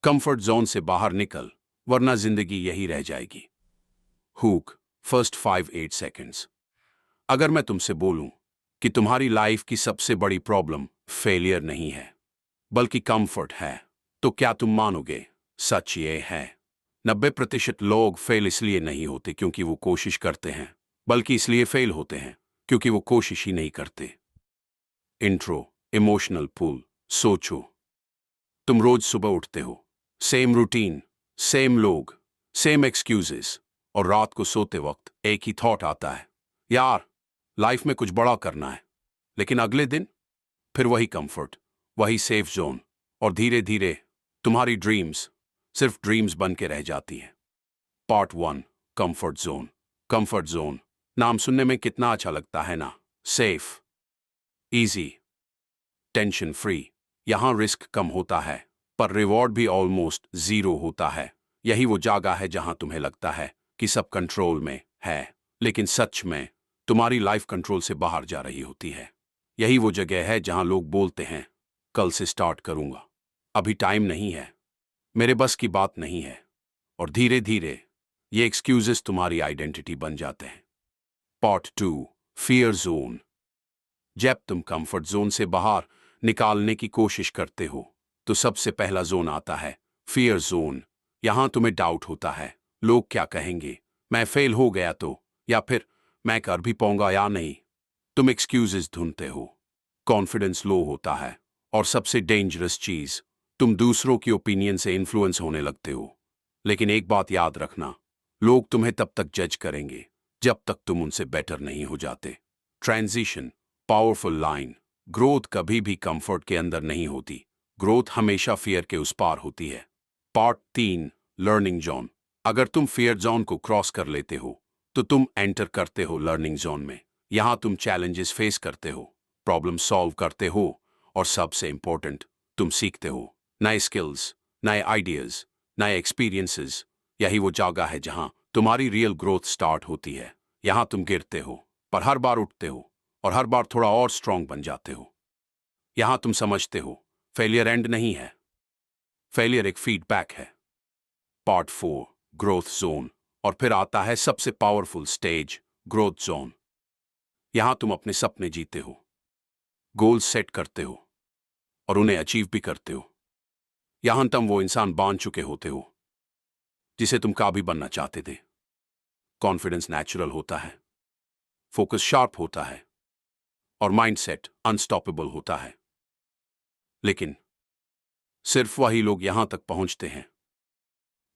Comfort zone से बाहर निकल, वरना जिंदगी यही रह जाएगी। Hook, first 5-8 seconds. अगर मैं तुमसे बोलूं कि तुम्हारी लाइफ की सबसे बड़ी प्रॉब्लम फेलियर नहीं है, बल्कि कंफर्ट है, तो क्या तुम मानोगे? सच ये है, 90% लोग फेल इसलिए नहीं होते क्योंकि वो कोशिश करते हैं, बल्कि इसलिए फेल होते हैं क्योंकि वो कोशिश ही नहीं करते। इंट्रो, इमोशनल पुल। सोचो, तुम रोज सुबह उठते हो, सेम रूटीन, सेम लोग, सेम एक्सक्यूजेस, और रात को सोते वक्त एक ही थॉट आता है, यार लाइफ में कुछ बड़ा करना है। लेकिन अगले दिन फिर वही कंफर्ट, वही सेफ जोन, और धीरे धीरे तुम्हारी ड्रीम्स सिर्फ ड्रीम्स बन के रह जाती हैं। Part 1, comfort zone. Comfort zone नाम सुनने में कितना अच्छा लगता है ना। Safe, easy, tension free. यहां रिस्क कम होता है, पर रिवॉर्ड भी ऑलमोस्ट जीरो होता है। यही वो जगह है जहां तुम्हें लगता है कि सब कंट्रोल में है, लेकिन सच में तुम्हारी लाइफ कंट्रोल से बाहर जा रही होती है। यही वो जगह है जहां लोग बोलते हैं, कल से स्टार्ट करूंगा, अभी टाइम नहीं है, मेरे बस की बात नहीं है, और धीरे धीरे ये एक्सक्यूजेस तुम्हारी आइडेंटिटी बन जाते हैं। Part 2, fear zone. जब तुम कंफर्ट जोन से बाहर निकालने की कोशिश करते हो, तो सबसे पहला जोन आता है फियर जोन। यहां तुम्हें डाउट होता है, लोग क्या कहेंगे, मैं फेल हो गया तो, या फिर मैं कर भी पाऊंगा या नहीं। तुम एक्सक्यूजेस ढूंढते हो, कॉन्फिडेंस लो होता है, और सबसे डेंजरस चीज, तुम दूसरों की ओपिनियन से इन्फ्लुएंस होने लगते हो। लेकिन एक बात याद रखना, लोग तुम्हें तब तक जज करेंगे जब तक तुम उनसे बेटर नहीं हो जाते। Transition, powerful line. ग्रोथ कभी भी कंफर्ट के अंदर नहीं होती, ग्रोथ हमेशा फियर के उस पार होती है। Part 3, learning zone. अगर तुम फियर जोन को क्रॉस कर लेते हो, तो तुम एंटर करते हो लर्निंग जोन में। यहां तुम चैलेंजेस फेस करते हो, प्रॉब्लम सॉल्व करते हो, और सबसे इंपॉर्टेंट, तुम सीखते हो नए स्किल्स, नए आइडियाज, नए एक्सपीरियंसेस। यही वो जगह है जहां तुम्हारी रियल ग्रोथ स्टार्ट होती है। यहां तुम गिरते हो, पर हर बार उठते हो, और हर बार थोड़ा और स्ट्रांग बन जाते हो। यहां तुम समझते हो, फेलियर एंड नहीं है, फेलियर एक फीडबैक है। Part 4, growth zone. और फिर आता है सबसे पावरफुल स्टेज, ग्रोथ जोन। यहां तुम अपने सपने जीते हो, गोल्स सेट करते हो, और उन्हें अचीव भी करते हो। यहां तुम वो इंसान बन चुके होते हो जिसे तुम कभी बनना चाहते थे। कॉन्फिडेंस नेचुरल होता है, फोकस शार्प होता है, और माइंडसेट अनस्टॉपेबल होता है। लेकिन सिर्फ वही लोग यहां तक पहुंचते हैं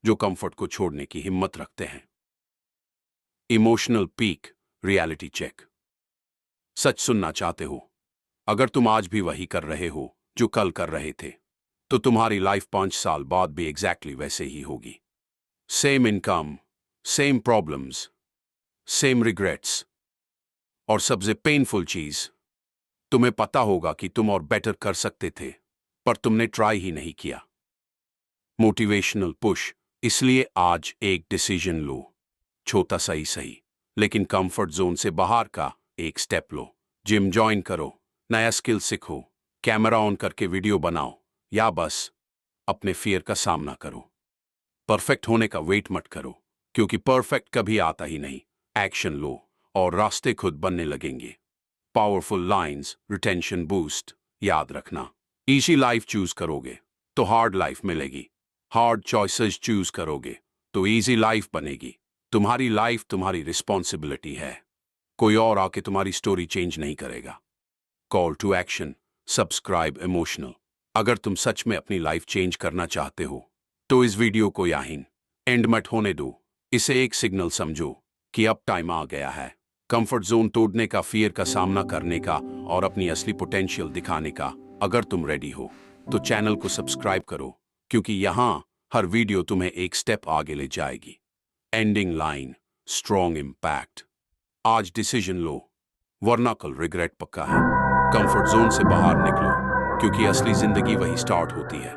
जो कंफर्ट को छोड़ने की हिम्मत रखते हैं। Emotional peak, reality check. सच सुनना चाहते हो? अगर तुम आज भी वही कर रहे हो जो कल कर रहे थे, तो तुम्हारी लाइफ 5 साल बाद भी एग्जैक्टली वैसे ही होगी। Same income, same problems, same regrets, और सबसे पेनफुल चीज, तुम्हें पता होगा कि तुम और बेटर कर सकते थे, पर तुमने ट्राई ही नहीं किया। Motivational push. इसलिए आज एक डिसीजन लो, छोटा सा ही सही, लेकिन कंफर्ट जोन से बाहर का एक स्टेप लो। जिम ज्वाइन करो, नया स्किल सीखो, कैमरा ऑन करके वीडियो बनाओ, या बस अपने फियर का सामना करो। परफेक्ट होने का वेट मत करो, क्योंकि परफेक्ट कभी आता ही नहीं। एक्शन लो, और रास्ते खुद बनने लगेंगे। Powerful lines, retention boost. याद रखना, इजी लाइफ चूज करोगे तो हार्ड लाइफ मिलेगी, हार्ड चॉइसेस चूज करोगे तो इजी लाइफ बनेगी। तुम्हारी लाइफ तुम्हारी रिस्पॉन्सिबिलिटी है, कोई और आके तुम्हारी स्टोरी चेंज नहीं करेगा। Call to action, subscribe emotional. अगर तुम सच में अपनी लाइफ चेंज करना चाहते हो, तो इस वीडियो को यहीं एंड मत होने दो। इसे एक सिग्नल समझो कि अब टाइम आ गया है कंफर्ट जोन तोड़ने का, फियर का सामना करने का, और अपनी असली पोटेंशियल दिखाने का। अगर तुम रेडी हो, तो चैनल को सब्सक्राइब करो, क्योंकि यहां हर वीडियो तुम्हें एक स्टेप आगे ले जाएगी। Ending line, strong impact. आज डिसीजन लो, वरना कल रिग्रेट पक्का है। कंफर्ट जोन से बाहर निकलो, क्योंकि असली जिंदगी वही स्टार्ट होती है